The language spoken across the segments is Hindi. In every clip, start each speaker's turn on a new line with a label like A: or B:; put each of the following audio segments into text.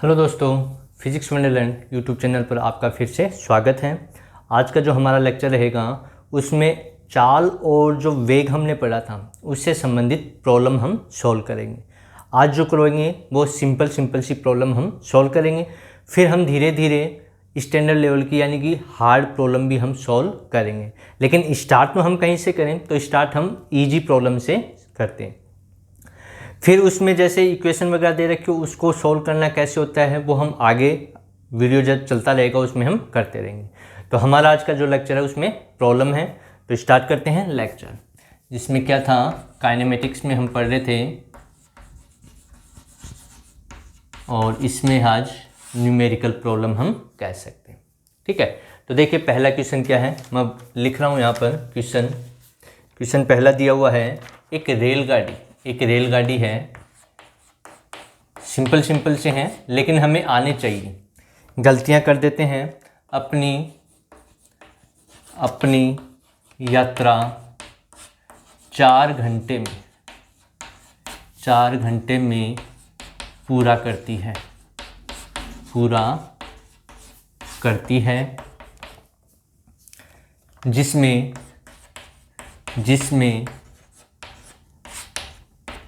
A: हेलो दोस्तों, फिजिक्स वंडरलैंड यूट्यूब चैनल पर आपका फिर से स्वागत है। आज का जो हमारा लेक्चर रहेगा उसमें चाल और जो वेग हमने पढ़ा था उससे संबंधित प्रॉब्लम हम सॉल्व करेंगे। आज जो करेंगे वो सिंपल सी प्रॉब्लम हम सॉल्व करेंगे, फिर हम धीरे धीरे स्टैंडर्ड लेवल की यानी कि हार्ड प्रॉब्लम भी हम सॉल्व करेंगे। लेकिन स्टार्ट में हम कहीं से करें तो स्टार्ट हम ईजी प्रॉब्लम से करते हैं। फिर उसमें जैसे इक्वेशन वगैरह दे रखे हो उसको सॉल्व करना कैसे होता है वो हम आगे वीडियो जब चलता रहेगा उसमें हम करते रहेंगे। तो हमारा आज का जो लेक्चर है उसमें प्रॉब्लम है, तो स्टार्ट करते हैं लेक्चर। जिसमें क्या था, काइनेमेटिक्स में हम पढ़ रहे थे और इसमें आज न्यूमेरिकल प्रॉब्लम हम कह सकते हैं। ठीक है, तो देखिए पहला क्वेश्चन क्या है, मैं लिख रहा हूँ यहाँ पर क्वेश्चन पहला दिया हुआ है। एक रेलगाड़ी है, सिंपल से हैं लेकिन हमें आने चाहिए। गलतियां कर देते हैं। अपनी यात्रा 4 घंटे में पूरा करती है जिसमें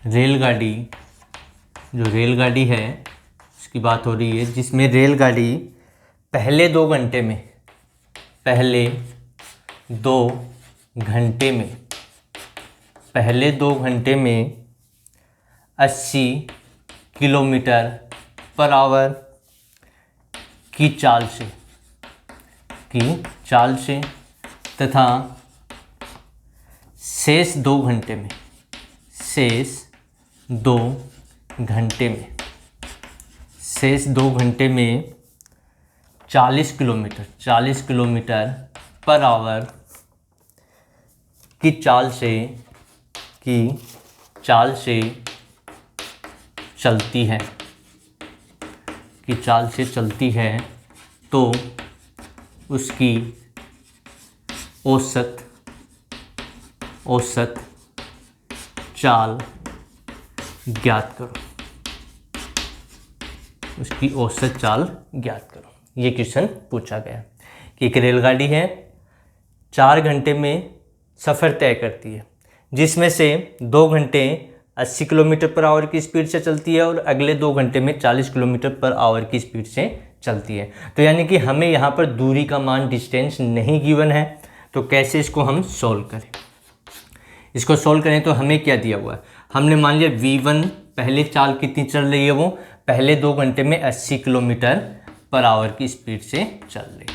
A: रेलगाड़ी है उसकी बात हो रही है, जिसमें रेलगाड़ी पहले 2 घंटे में 80 किलोमीटर पर आवर की चाल से तथा शेष 2 घंटे में 40 किलोमीटर पर आवर की चाल से चलती है तो उसकी औसत चाल ज्ञात करो। ये क्वेश्चन पूछा गया कि एक रेलगाड़ी है, 4 घंटे में सफ़र तय करती है, जिसमें से 2 घंटे 80 किलोमीटर पर आवर की स्पीड से चलती है और अगले 2 घंटे में 40 किलोमीटर पर आवर की स्पीड से चलती है। तो यानी कि हमें यहाँ पर दूरी का मान, डिस्टेंस नहीं गिवन है, तो कैसे इसको हम सॉल्व करें। इसको सॉल्व करें तो हमें क्या दिया हुआ है, हमने मान लिया V1 पहले चाल कितनी चल रही है, वो पहले 2 घंटे में 80 किलोमीटर पर आवर की स्पीड से चल रही है।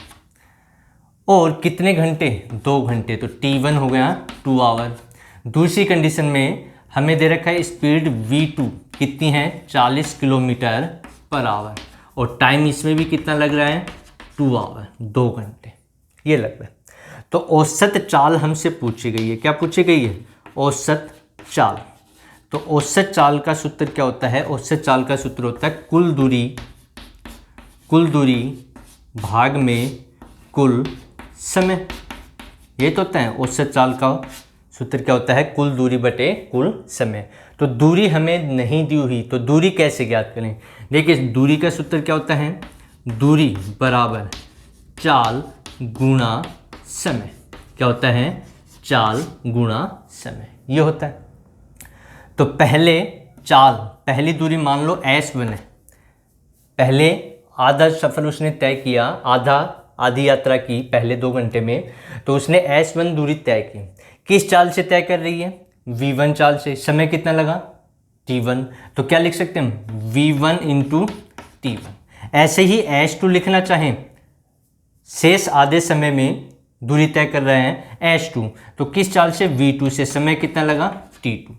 A: और कितने घंटे, 2 घंटे, तो T1 हो गया 2 आवर। दूसरी कंडीशन में हमें दे रखा है स्पीड V2 कितनी है, 40 किलोमीटर पर आवर, और टाइम इसमें भी कितना लग रहा है, 2 आवर, 2 घंटे ये लग रहा है। तो औसत चाल हमसे पूछी गई है। क्या पूछी गई है, औसत चाल। तो औसत चाल का सूत्र क्या होता है, औसत चाल का सूत्र होता है कुल दूरी भाग में कुल समय। ये तो होता है औसत चाल का सूत्र क्या होता है, कुल दूरी बटे कुल समय। तो दूरी हमें नहीं दी हुई तो दूरी कैसे ज्ञात करें। देखिए दूरी का सूत्र क्या होता है, दूरी बराबर चाल गुणा समय। क्या होता है, चाल गुणा समय, ये होता है। तो पहली दूरी मान लो S1 है, पहले आधा सफ़र उसने तय किया, आधी यात्रा की पहले 2 घंटे में, तो उसने S1 दूरी तय की। किस चाल से तय कर रही है, V1 चाल से। समय कितना लगा, T1, तो क्या लिख सकते हैं हम, V1 × T1। ऐसे ही S2 लिखना चाहें, शेष आधे समय में दूरी तय कर रहे हैं S2, तो किस चाल से, V2 से। समय कितना लगा, T2,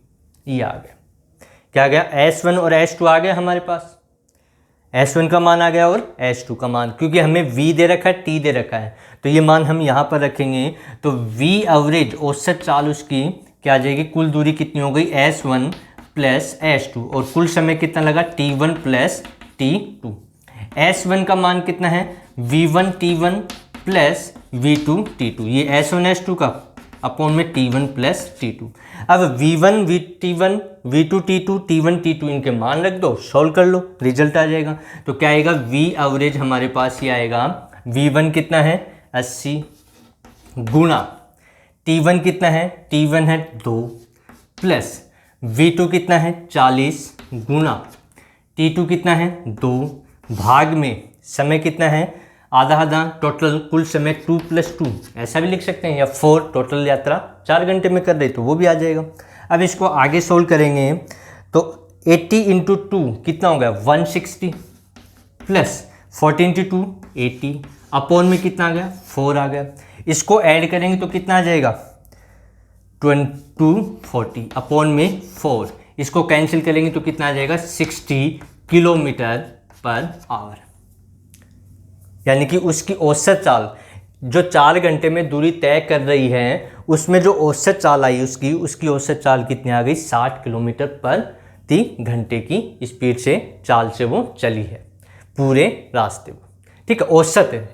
A: ये आ गया। क्या आ गया, S1 और S2 आ गया हमारे पास। S1 का मान आ गया और S2 का मान, क्योंकि हमें V दे रखा है, T दे रखा है, तो ये मान हम यहाँ पर रखेंगे। तो V एवरेज औसत चाल उसकी क्या आ जाएगी, कुल दूरी कितनी हो गई, S1 + S2, और कुल समय कितना लगा, T1 + T2। S1 का मान कितना है, V1 T1 + V2 T2, ये S1 S2 का अपॉन में T1 प्लस T2। अब V1 T1 V2 T2 T1 T2 इनके मान रख दो, सॉल्व कर लो, रिजल्ट आ जाएगा। तो क्या आएगा, V एवरेज हमारे पास ये आएगा, V1 कितना है 80 गुणा T1 कितना है, T1 है 2 प्लस V2 कितना है 40 गुणा T2 कितना है 2 भाग में समय कितना है आधा आधा, टोटल कुल समय 2 + 2 ऐसा भी लिख सकते हैं, या 4 टोटल यात्रा 4 घंटे में कर रहे तो वो भी आ जाएगा। अब इसको आगे सोल्व करेंगे तो 80 × 2 कितना हो गया 160 प्लस 40 × 2 80 अपॉन में कितना आ गया 4 आ गया। इसको ऐड करेंगे तो कितना आ जाएगा 240 अपॉन में 4, इसको कैंसिल करेंगे तो कितना आ जाएगा 60 km/h, यानी कि उसकी औसत चाल जो 4 घंटे में दूरी तय कर रही है उसमें जो औसत चाल आई उसकी औसत चाल कितनी आ गई 60 km/घंटे की स्पीड से चाल से वो चली है पूरे रास्ते को। ठीक है, औसत है,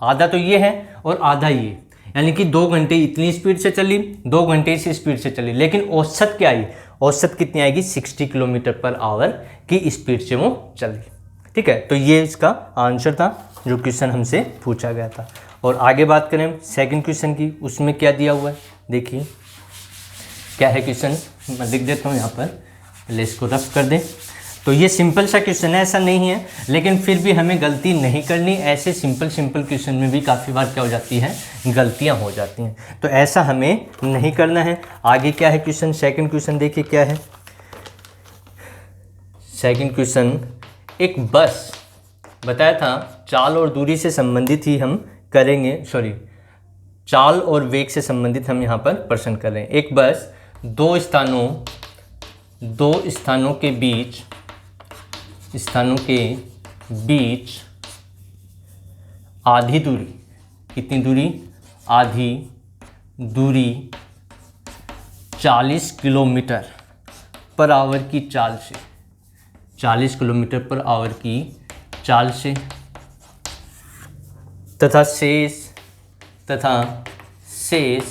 A: आधा तो ये है और आधा ये, यानी कि 2 घंटे इतनी स्पीड से चली, 2 घंटे इसी स्पीड से चली, लेकिन औसत क्या आई, औसत कितनी आएगी 60 km/h की स्पीड से वो चली। ठीक है, तो ये इसका आंसर था जो क्वेश्चन हमसे पूछा गया था। और आगे बात करें सेकंड क्वेश्चन की, उसमें क्या दिया हुआ है देखिए क्या है क्वेश्चन, मैं लिख देता हूँ यहाँ पर, पहले इसको रफ कर दें। तो ये सिंपल सा क्वेश्चन है, ऐसा नहीं है, लेकिन फिर भी हमें गलती नहीं करनी, ऐसे सिंपल क्वेश्चन में भी काफ़ी बार क्या हो जाती है गलतियाँ हो जाती हैं, तो ऐसा हमें नहीं करना है। आगे क्या है क्वेश्चन, सेकंड क्वेश्चन देखिए क्या है। सेकंड क्वेश्चन, एक बस बताया था चाल और दूरी से संबंधित ही हम करेंगे, सॉरी चाल और वेग से संबंधित हम यहाँ पर प्रश्न कर रहे हैं। एक बस दो स्थानों के बीच आधी दूरी, कितनी दूरी, आधी दूरी 40 km/h की चाल से, 40 km/h की चाल से, तथा शेष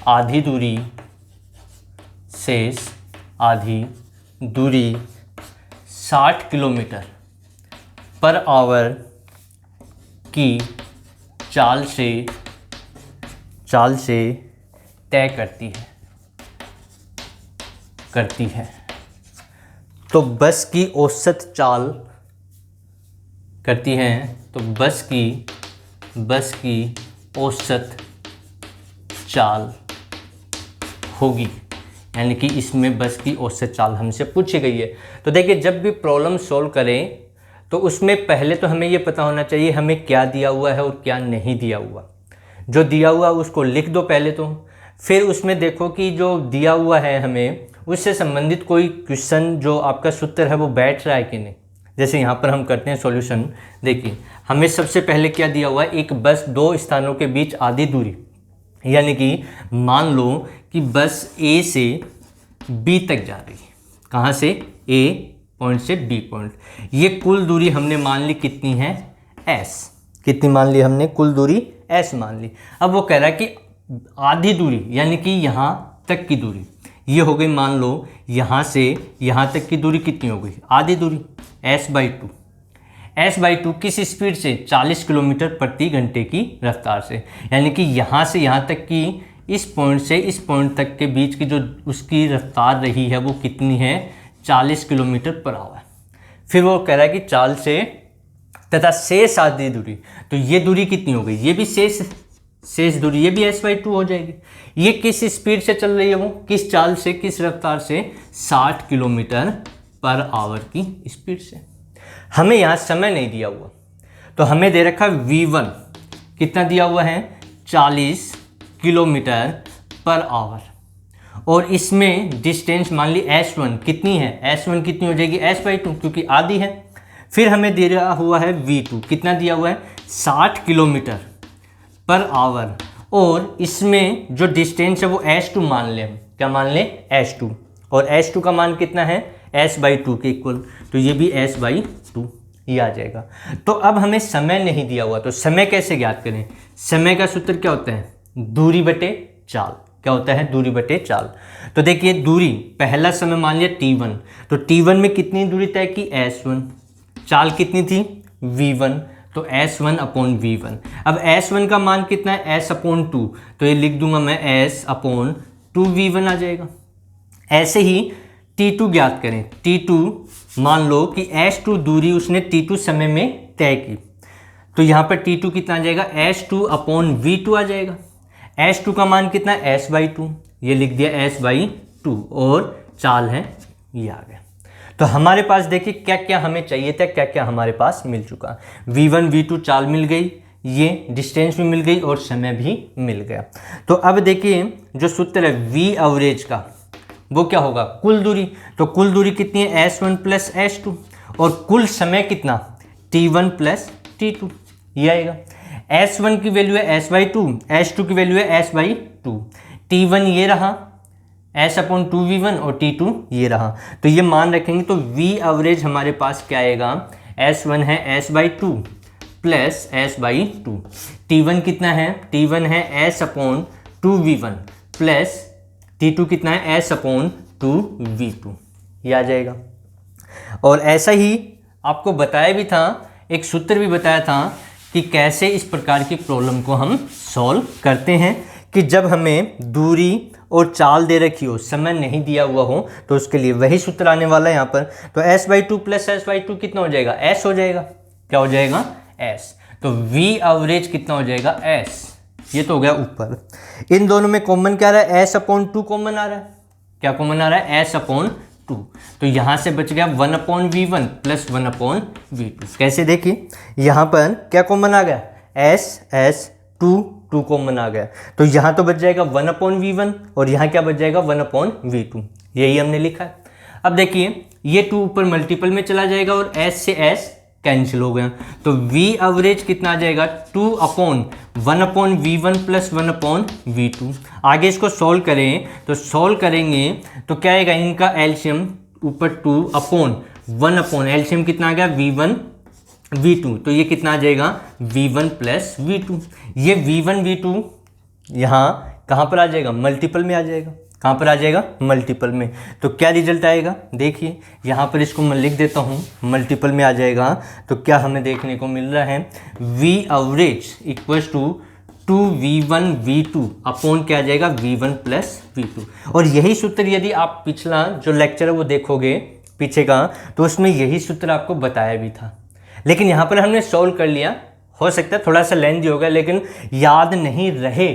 A: आधी दूरी 60 km/h की चाल से तय करती है। तो बस की औसत चाल करती है, तो बस की औसत चाल होगी, यानी कि इसमें बस की औसत चाल हमसे पूछी गई है। तो देखिए जब भी प्रॉब्लम सॉल्व करें तो उसमें पहले तो हमें ये पता होना चाहिए हमें क्या दिया हुआ है और क्या नहीं दिया हुआ। जो दिया हुआ उसको लिख दो पहले तो, फिर उसमें देखो कि जो दिया हुआ है हमें उससे संबंधित कोई क्वेश्चन जो आपका सूत्र है वो बैठ रहा है कि नहीं। जैसे यहाँ पर हम करते हैं सॉल्यूशन, देखिए हमें सबसे पहले क्या दिया हुआ है, एक बस 2 स्थानों के बीच आधी दूरी, यानी कि मान लो कि बस A से B तक जा रही है। कहाँ से, A पॉइंट से B पॉइंट। ये कुल दूरी हमने मान ली कितनी है S, कितनी मान ली हमने, कुल दूरी S मान ली। अब वो कह रहा है कि आधी दूरी यानी कि यहाँ तक की दूरी, ये हो गई मान लो यहाँ से यहाँ तक की दूरी कितनी हो गई, आधी दूरी S/2। S/2 किस स्पीड से, 40 km/h की रफ्तार से, यानी कि यहाँ से यहाँ तक की इस पॉइंट से इस पॉइंट तक के बीच की जो उसकी रफ्तार रही है वो कितनी है 40 km/h। फिर वो कह रहा है कि चाल से तथा शेष आधी दूरी, तो ये दूरी कितनी हो गई, ये भी शेष दूरी, ये भी S/2 हो जाएगी। ये किस स्पीड से चल रही है, वो किस चाल से, किस रफ्तार से, 60 km/h की स्पीड से। हमें यहाँ समय नहीं दिया हुआ, तो हमें दे रखा V1 कितना दिया हुआ है 40 km/h, और इसमें डिस्टेंस मान ली S1 कितनी है, S1 कितनी हो जाएगी S/2 क्योंकि आधी है। फिर हमें दिया हुआ है V2 कितना दिया हुआ है 60 km/h, और इसमें जो डिस्टेंस है वो S2 मान लें, हम क्या मान लें S2, और S2 का मान कितना है S/2 के इक्वल, तो ये भी S/2 ये आ जाएगा। तो अब हमें समय नहीं दिया हुआ, तो समय कैसे ज्ञात करें, समय का सूत्र क्या होता है दूरी बटे चाल। क्या होता है? दूरी बटे चाल। तो देखिए दूरी, पहला समय मान लिया t1, तो t1 में कितनी दूरी तय की? s1। चाल कितनी थी? v1, तो s1 अपॉन v1। अब s1 का मान कितना है? s अपॉन 2, तो ये लिख दूंगा मैं s अपॉन 2v1 आ जाएगा। ऐसे ही t2 ज्ञात करें। t2 मान लो कि s2 दूरी उसने t2 समय में तय की, तो यहाँ पर t2 कितना आ जाएगा? s2 अपॉन v2 आ जाएगा। s2 का मान कितना है? s/2, ये लिख दिया s/2, और चाल है ये आ गया। तो हमारे पास देखिए क्या क्या हमें चाहिए था, क्या क्या हमारे पास मिल चुका। v1 v2 चाल मिल गई, ये डिस्टेंस भी मिल गई और समय भी मिल गया। तो अब देखिए जो सूत्र है v एवरेज का, वो क्या होगा? कुल दूरी। तो कुल दूरी कितनी है? s1 प्लस s2, और कुल समय कितना? t1 प्लस t2, ये आएगा। s1 की वैल्यू है s/2, s2 की वैल्यू है s/2, t1 ये रहा s अपॉन 2v1 और t2 ये रहा। तो ये मान रखेंगे तो v एवरेज हमारे पास क्या आएगा? s1 है s/2 प्लस s/2, t1 कितना है? t1 है s upon 2v1 plus t2 कितना है? s अपॉन 2v2, ये आ जाएगा। और ऐसा ही आपको बताया भी था, एक सूत्र भी बताया था कि कैसे इस प्रकार की प्रॉब्लम को हम सॉल्व करते हैं, कि जब हमें दूरी और चाल दे रखी हो, समय नहीं दिया हुआ हो, तो उसके लिए वही सूत्र आने वाला है यहाँ पर। तो s/2 प्लस s/2 कितना हो जाएगा? s हो जाएगा। क्या हो जाएगा? s। तो v एवरेज कितना हो जाएगा? s। ये तो हो गया ऊपर। इन दोनों में कॉमन क्या आ रहा है? s अपॉन 2 कॉमन आ रहा है। क्या कॉमन आ रहा है? s upon 2। तो यहाँ से बच गया 1 upon v1 plus 1 upon v2। कैसे? देखिए यहाँ पर क्या कॉमन आ गया? s 2 कॉमन आ गया, तो यहाँ तो बच जाएगा 1 अपॉन v1 और यहाँ क्या बच जाएगा? 1 अपॉन v2, यही हमने लिखा है। अब देखिए ये 2 ऊपर मल्टीपल में चला जाएगा और s से s कैंसिल हो गया, तो v एवरेज कितना आ जाएगा? 2 upon 1 upon v1 plus 1 upon v2। आगे इसको सॉल्व करें, तो सॉल्व करेंगे तो क्या आएगा? इनका एलसीएम ऊपर 2 अपॉन 1 अपॉन एलसीएम कितना आ गया? v1 v2, तो ये कितना आ जाएगा? v1 plus v2। ये v1 v2 यहाँ कहाँ पर आ जाएगा? मल्टीपल में आ जाएगा। कहाँ पर आ जाएगा? मल्टीपल में। तो क्या रिजल्ट आएगा? देखिए यहाँ पर इसको मैं लिख देता हूँ, मल्टीपल में आ जाएगा। तो क्या हमें देखने को मिल रहा है? v average equals to 2v1 v2 upon क्या आ जाएगा? v1 plus v2। और यही सूत्र यदि आप पिछला जो लेक्चर है वो देखोगे पीछे का, तो उसमें यही सूत्र आपको बताया भी था, लेकिन यहाँ पर हमने सॉल्व कर लिया। हो सकता है थोड़ा सा लेंथी होगा, लेकिन याद नहीं रहे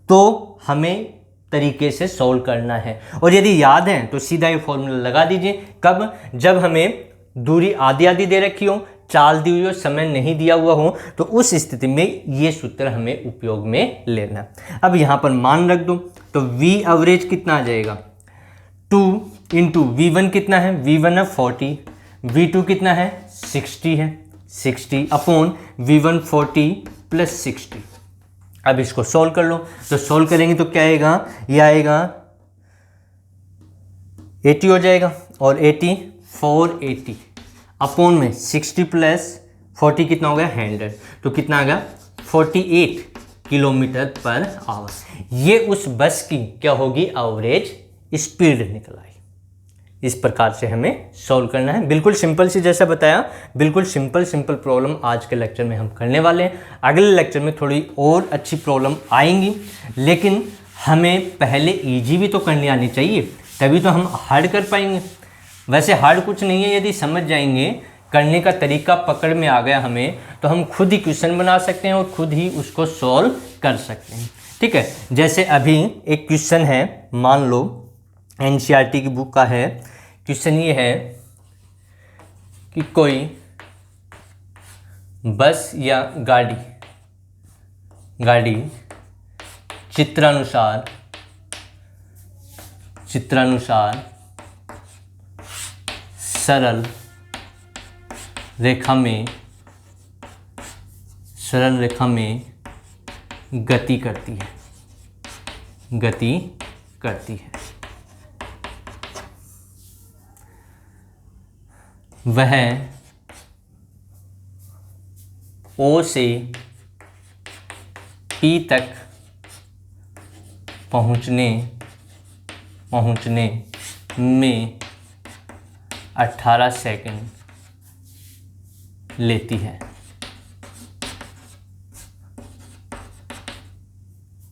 A: तो हमें तरीके से सॉल्व करना है। और यदि याद है तो सीधा ये फॉर्मूला लगा दीजिए। कब? जब हमें दूरी आधी आधी दे रखी हो, चाल दी हुई हो, समय नहीं दिया हुआ हो, तो उस स्थिति में ये सूत्र हमें उपयोग में लेना। अब यहाँ पर मान रख दो, तो v एवरेज कितना आ जाएगा? 2 इंटू v1 कितना है? v1 है 40, v2 कितना है? 60 है, 60 अपॉन v1 40 प्लस 60। अब इसको सॉल्व कर लो, तो सॉल्व करेंगे तो क्या आएगा? ये आएगा 80 हो जाएगा, और 80 480 अपॉन में 60 प्लस 40 कितना हो गया? 100, तो कितना आ गया? 48 किलोमीटर पर आवर। ये उस बस की क्या होगी? एवरेज स्पीड निकल आई। इस प्रकार से हमें सॉल्व करना है। बिल्कुल सिंपल सी, जैसा बताया, बिल्कुल सिंपल प्रॉब्लम आज के लेक्चर में हम करने वाले हैं। अगले लेक्चर में थोड़ी और अच्छी प्रॉब्लम आएंगी, लेकिन हमें पहले इजी भी तो करनी आनी चाहिए, तभी तो हम हार्ड कर पाएंगे। वैसे हार्ड कुछ नहीं है, यदि समझ जाएंगे, करने का तरीका पकड़ में आ गया हमें, तो हम खुद ही क्वेश्चन बना सकते हैं और खुद ही उसको सॉल्व कर सकते हैं। ठीक है, जैसे अभी एक क्वेश्चन है, मान लो एनसीईआरटी की बुक का है। क्वेश्चन ये है कि कोई बस या गाड़ी चित्रानुसार सरल रेखा में गति करती है। वह O से P तक पहुंचने में 18 सेकंड लेती है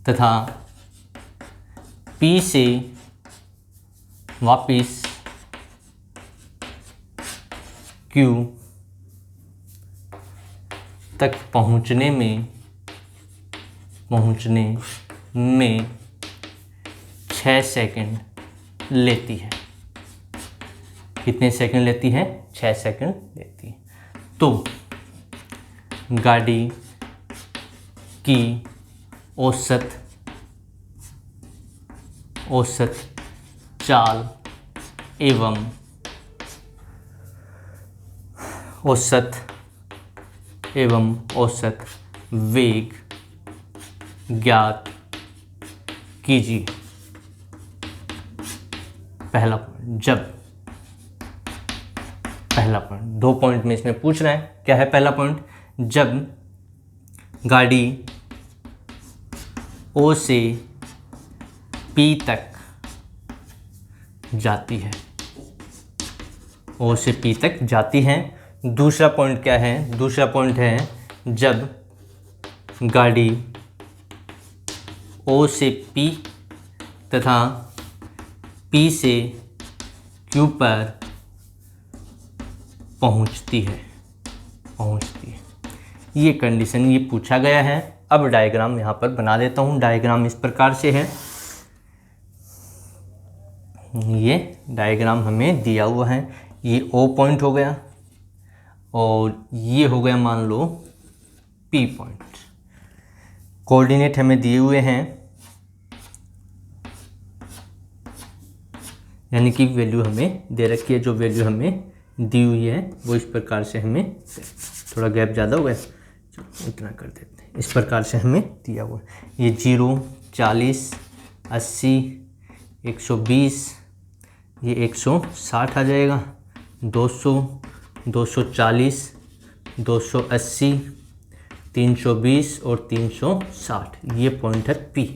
A: तथा P से वापिस Q तक पहुंचने में 6 सेकंड लेती है। कितने सेकंड लेती है? 6 सेकंड लेती है। तो गाड़ी की औसत चाल एवं औसत वेग ज्ञात कीजिए। पहला पॉइंट 2 पॉइंट में इसमें पूछ रहा है। क्या है पहला पॉइंट? जब गाड़ी O से P तक जाती है, O से P तक जाती है। दूसरा पॉइंट क्या है? दूसरा पॉइंट है जब गाड़ी O से P तथा P से Q पर पहुंचती है। ये कंडीशन ये पूछा गया है। अब डायग्राम यहाँ पर बना देता हूँ। डायग्राम इस प्रकार से है। ये डायग्राम हमें दिया हुआ है। ये O पॉइंट हो गया और ये हो गया मान लो P पॉइंट। कोऑर्डिनेट हमें दिए हुए हैं, यानी कि वैल्यू हमें दे रखी है। जो वैल्यू हमें दी हुई है वो इस प्रकार से हमें, थोड़ा गैप ज़्यादा हो गया, चलो इतना कर देते हैं। इस प्रकार से हमें दिया हुआ है। ये 0, 40, 80, 120, ये 160 आ जाएगा, 200, 240, 280, 320 और 360। ये पॉइंट है P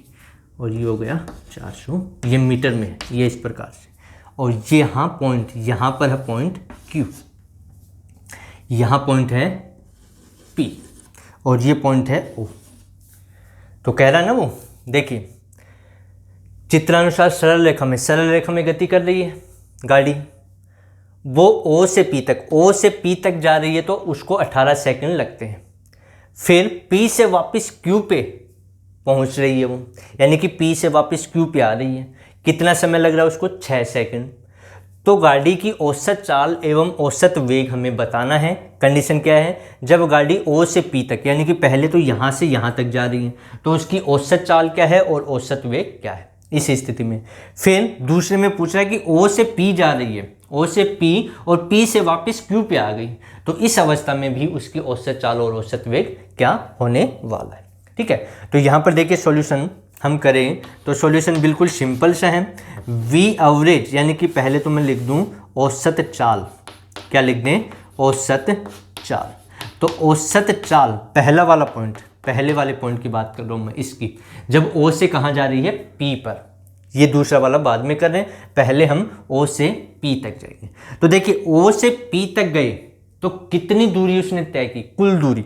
A: और ये हो गया 400। ये मीटर में है, ये इस प्रकार से। और ये यहाँ पर है पॉइंट Q, यहाँ पॉइंट है P और ये पॉइंट है O। तो कह रहा है ना वो, देखिए चित्रानुसार सरल रेखा में गति कर रही है गाड़ी। वो O से P तक जा रही है तो उसको 18 सेकंड लगते हैं। फिर P से वापस Q पे पहुंच रही है वो, यानी कि P से वापस Q पे आ रही है। कितना समय लग रहा है उसको? 6 सेकंड। तो गाड़ी की औसत चाल एवं औसत वेग हमें बताना है। कंडीशन क्या है? जब गाड़ी O से P तक, यानी कि पहले तो यहाँ से यहाँ तक जा रही है, तो उसकी औसत चाल क्या है और औसत वेग क्या है इस स्थिति में। फिर दूसरे में पूछ रहा है कि O से P जा रही है, O से P और P से वापस Q पे आ गई, तो इस अवस्था में भी उसकी औसत चाल और औसत वेग क्या होने वाला है। ठीक है, तो यहाँ पर देखिए सॉल्यूशन हम करें तो सॉल्यूशन बिल्कुल सिंपल सा है। V एवरेज, यानी कि पहले तो मैं लिख दूं औसत चाल। क्या लिख दें? औसत चाल। तो औसत चाल, पहला वाला पॉइंट, पहले वाले पॉइंट की बात कर रहा हूँ मैं इसकी, जब O से कहाँ जा रही है? P पर। ये दूसरा वाला बाद में कर रहे हैं, पहले हम O से P तक जाएंगे। तो देखिए O से P तक गए तो कितनी दूरी उसने तय की? कुल दूरी।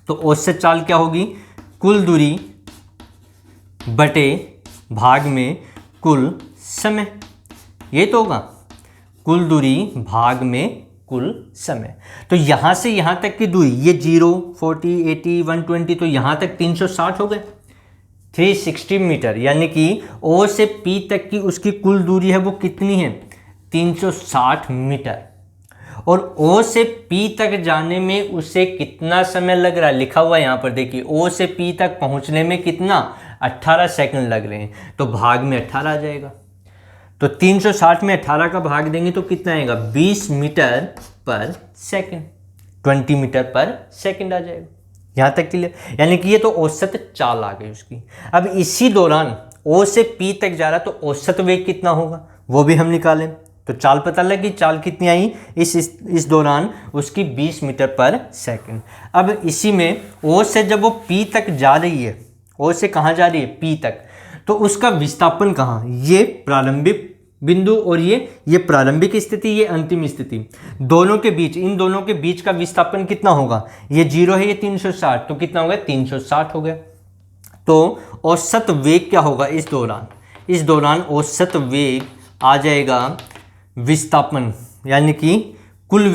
A: तो औसत चाल क्या होगी? कुल दूरी बटे भाग में कुल समय। ये तो होगा कुल दूरी भाग में कुल समय। तो यहाँ से यहाँ तक की दूरी, ये 0, 40, 80, 120, तो यहाँ तक 360 हो गए, 360 मीटर। यानी कि O से P तक की उसकी कुल दूरी है वो कितनी है? 360 मीटर। और O से P तक जाने में उसे कितना समय लग रहा है? लिखा हुआ है यहाँ पर, देखिए O से P तक पहुँचने में कितना? 18 सेकंड लग रहे हैं। तो भाग में 18 आ जाएगा। तो 360 में 18 का भाग देंगे तो कितना आएगा? 20 मीटर पर सेकंड, 20 मीटर पर सेकंड आ जाएगा। यहाँ तक क्लियर? यानी कि ये तो औसत चाल आ गई उसकी। अब इसी दौरान O से P तक जा रहा, तो औसत वेग कितना होगा वो भी हम निकालें। तो चाल पता लगी, चाल कितनी आई इस दौरान? उसकी 20 मीटर पर सेकंड। अब इसी में O से जब वो P तक जा रही है, O से कहाँ जा रही है? P तक, तो उसका विस्थापन कहाँ, ये प्रारंभिक बिंदु और ये प्रारंभिक स्थिति, ये अंतिम स्थिति, दोनों के बीच, इन दोनों के बीच का विस्थापन कितना होगा, ये 0 है, ये 360, तो कितना हो गया 360 हो गया। तो औसत वेग क्या होगा इस दौरान औसत वेग आ जाएगा विस्थापन, यानी कि कुल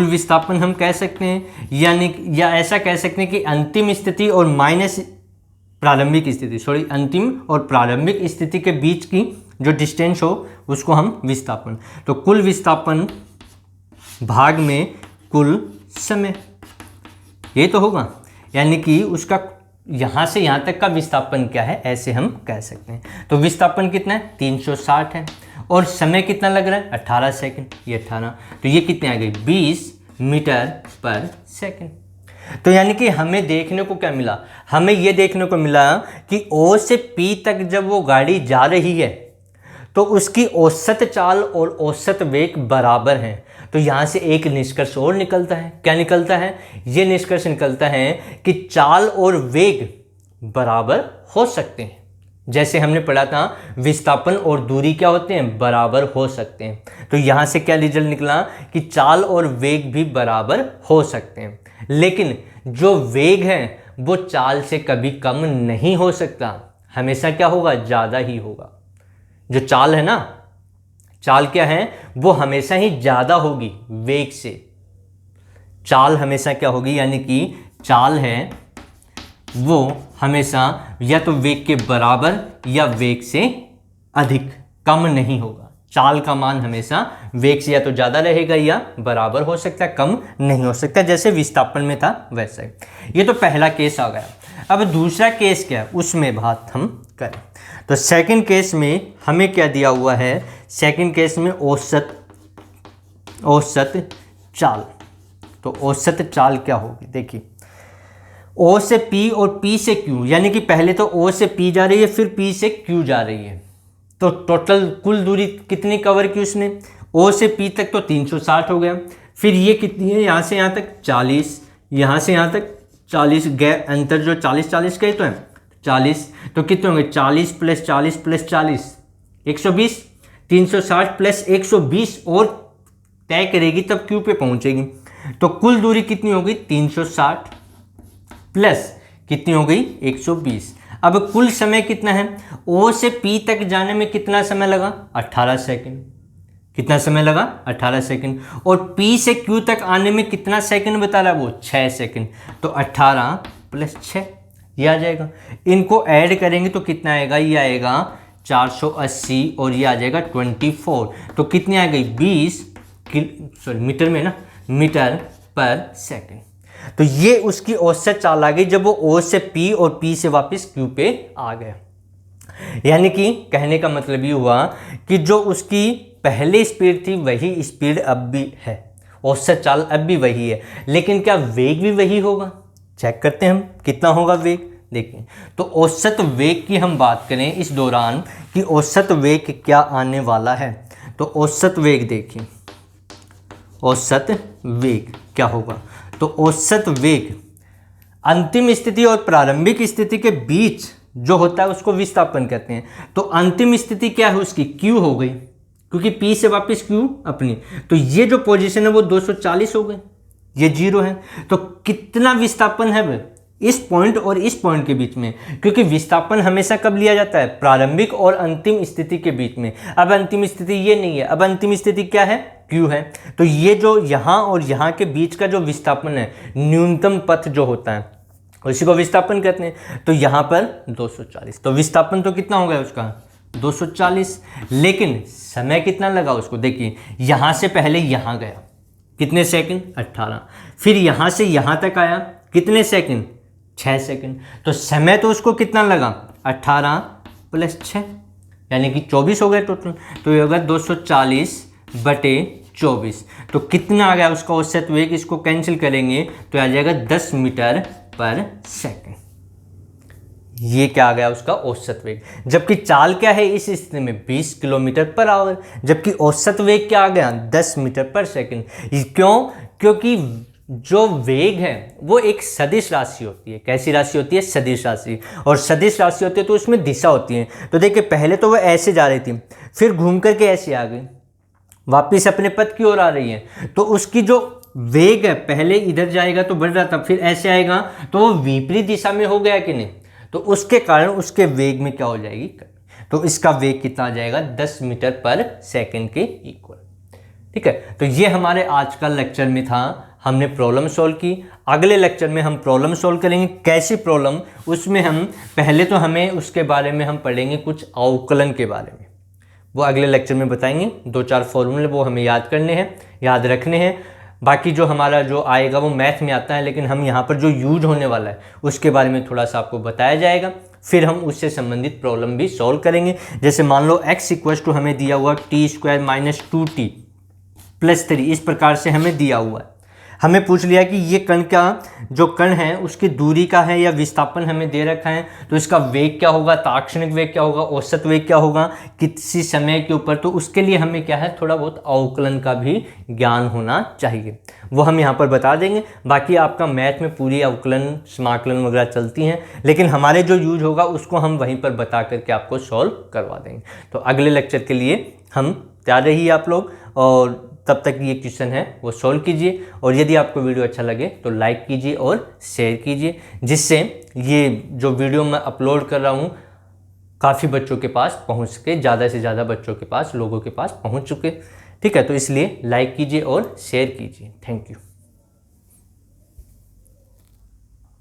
A: विस्थापन हम कह सकते हैं, यानी या ऐसा कह सकते हैं कि अंतिम स्थिति और माइनस प्रारंभिक स्थिति, अंतिम और प्रारंभिक स्थिति के बीच की जो डिस्टेंस हो उसको हम विस्थापन, तो कुल विस्थापन भाग में कुल समय, ये तो होगा, यानी कि उसका यहाँ से यहाँ तक का विस्थापन क्या है, ऐसे हम कह सकते हैं। तो विस्थापन कितना है 360 है, और समय कितना लग रहा है 18 सेकंड, ये 18, तो ये कितने आ गई 20 मीटर पर सेकंड। तो यानी कि हमें देखने को क्या मिला, हमें ये देखने को मिला कि O से P तक जब वो गाड़ी जा रही है तो उसकी औसत चाल और औसत वेग बराबर हैं। तो यहाँ से एक निष्कर्ष और निकलता है, क्या निकलता है, ये निष्कर्ष निकलता है कि चाल और वेग बराबर हो सकते हैं। जैसे हमने पढ़ा था विस्थापन और दूरी क्या होते हैं, बराबर हो सकते हैं। तो यहाँ से क्या रिजल्ट निकला कि चाल और वेग भी बराबर हो सकते हैं, लेकिन जो वेग है वो चाल से कभी कम नहीं हो सकता, हमेशा क्या होगा, ज़्यादा ही होगा। जो चाल है ना, चाल क्या है, वो हमेशा ही ज़्यादा होगी वेग से, चाल हमेशा क्या होगी, यानी कि चाल है वो हमेशा या तो वेग के बराबर या वेग से अधिक, कम नहीं होगा। चाल का मान हमेशा वेग से या तो ज़्यादा रहेगा या बराबर हो सकता है, कम नहीं हो सकता, जैसे विस्थापन में था वैसा ही। ये तो पहला केस आ गया। अब दूसरा केस क्या है उसमें बात हम करें। तो सेकंड केस में हमें क्या दिया हुआ है, सेकंड केस में औसत चाल। तो औसत चाल क्या होगी, देखिए O से P और P से Q, यानी कि पहले तो O से P जा रही है, फिर P से Q जा रही है, तो टोटल कुल दूरी कितनी कवर की उसने, O से P तक तो 360 हो गया, फिर ये कितनी है, यहाँ से यहाँ तक 40, यहाँ से यहाँ तक 40, गैप अंतर जो 40 के तो है 40, तो कितने होंगे 40 + 40 + 40 120, 360 + 120 और तय करेगी तब Q पे पहुँचेगी। तो कुल दूरी कितनी होगी 360 प्लस कितनी हो गई 120। अब कुल समय कितना है, O से P तक जाने में कितना समय लगा 18 सेकंड, कितना समय लगा 18 सेकंड, और P से Q तक आने में कितना सेकंड बता रहा है वो 6 सेकंड, तो 18 + 6 ये आ जाएगा। इनको ऐड करेंगे तो कितना आएगा, ये आएगा 480 और ये आ जाएगा 24, तो कितनी आ गई 20 मीटर में ना, मीटर पर सेकंड। तो ये उसकी औसत चाल आ गई जब वो O से P और P से वापस Q पे आ गया। यानी कि कहने का मतलब ये हुआ कि जो उसकी पहले स्पीड थी वही स्पीड अब भी है, औसत चाल अब भी वही है, लेकिन क्या वेग भी वही होगा, चेक करते हैं हम कितना होगा वेग। देखिए तो औसत वेग की हम बात करें इस दौरान कि औसत वेग क्या आने वाला है, तो औसत वेग देखिए, औसत वेग क्या होगा, तो औसत वेग अंतिम स्थिति और प्रारंभिक स्थिति के बीच जो होता है उसको विस्थापन कहते हैं। तो अंतिम स्थिति क्या है उसकी Q हो गई, क्योंकि P से वापस Q अपनी, तो ये जो पोजीशन है वो 240 हो गई, ये 0 है। तो कितना विस्थापन है वह इस पॉइंट और इस पॉइंट के बीच में, क्योंकि विस्थापन हमेशा कब लिया जाता है, प्रारंभिक और अंतिम स्थिति के बीच में। अब अंतिम स्थिति ये नहीं है, अब अंतिम स्थिति क्या है Q है, तो ये जो यहाँ और यहाँ के बीच का जो विस्थापन है, न्यूनतम पथ जो होता है उसी को विस्थापन कहते हैं। तो यहाँ पर 240, तो विस्थापन तो कितना हो गया उसका 240, लेकिन समय कितना लगा उसको, देखिए यहाँ से पहले यहाँ गया कितने सेकंड 18, फिर यहाँ से यहाँ तक आया कितने सेकंड 6 सेकंड, तो समय तो उसको कितना लगा 18 + 6 यानी कि 24 हो गया टोटल। तो ये होगा 240/24, तो कितना आ गया उसका औसत वेग, इसको कैंसिल करेंगे तो आ जाएगा 10 मीटर पर सेकंड। ये क्या आ गया उसका औसत वेग, जबकि चाल क्या है इस स्थिति में 20 किलोमीटर/आवर, जबकि औसत वेग क्या आ गया 10 मीटर पर सेकंड। क्यों, क्योंकि जो वेग है वो एक सदिश राशि होती है। कैसी राशि होती है? सदिश राशि। और सदिश राशि होती है तो उसमें दिशा होती है। तो देखिए पहले तो वो ऐसे जा रही थी, फिर घूम करके ऐसे आ गई, वापिस अपने पथ की ओर आ रही है, तो उसकी जो वेग है पहले इधर जाएगा तो बढ़ रहा था, फिर ऐसे आएगा तो वो विपरीत दिशा में हो गया कि नहीं, तो उसके कारण उसके वेग में क्या हो जाएगी? तो इसका वेग कितना आ जाएगा? 10 मीटर पर सेकंड के इक्वल। ठीक है, तो ये हमारे आज का लेक्चर में था, हमने प्रॉब्लम सॉल्व की। अगले लेक्चर में हम प्रॉब्लम सॉल्व करेंगे। कैसी प्रॉब्लम? उसमें हम पहले तो हमें उसके बारे में हम पढ़ेंगे कुछ अवकलन के बारे में, वो अगले लेक्चर में बताएंगे। 2-4 फॉर्मूले वो हमें याद करने हैं, याद रखने हैं। बाकी जो हमारा जो आएगा वो मैथ में आता है, लेकिन हम यहाँ पर जो यूज होने वाला है उसके बारे में थोड़ा सा आपको बताया जाएगा। फिर हम उससे संबंधित प्रॉब्लम भी सॉल्व करेंगे। जैसे मान लो x = हमें दिया हुआ t² - 2t + 3, इस प्रकार से हमें दिया हुआ है। हमें पूछ लिया कि ये कण का जो कण है उसकी दूरी का है या विस्थापन हमें दे रखा है, तो इसका वेग क्या होगा, ताक्षणिक वेग क्या होगा, औसत वेग क्या होगा, किसी समय के ऊपर। तो उसके लिए हमें क्या है, थोड़ा बहुत अवकलन का भी ज्ञान होना चाहिए, वो हम यहाँ पर बता देंगे। बाकी आपका मैथ में पूरी अवकलन समाकलन वगैरह चलती हैं, लेकिन हमारे जो यूज होगा उसको हम वहीं पर बता करके आपको सॉल्व करवा देंगे। तो अगले लेक्चर के लिए हम तैयार रहिए आप लोग, और तब तक ये क्वेश्चन है वो सॉल्व कीजिए। और यदि आपको वीडियो अच्छा लगे तो लाइक कीजिए और शेयर कीजिए, जिससे ये जो वीडियो मैं अपलोड कर रहा हूँ काफ़ी बच्चों के पास पहुँच के, ज़्यादा से ज़्यादा बच्चों के पास, लोगों के पास पहुँच चुके। ठीक है, तो इसलिए लाइक कीजिए और शेयर कीजिए। Thank you.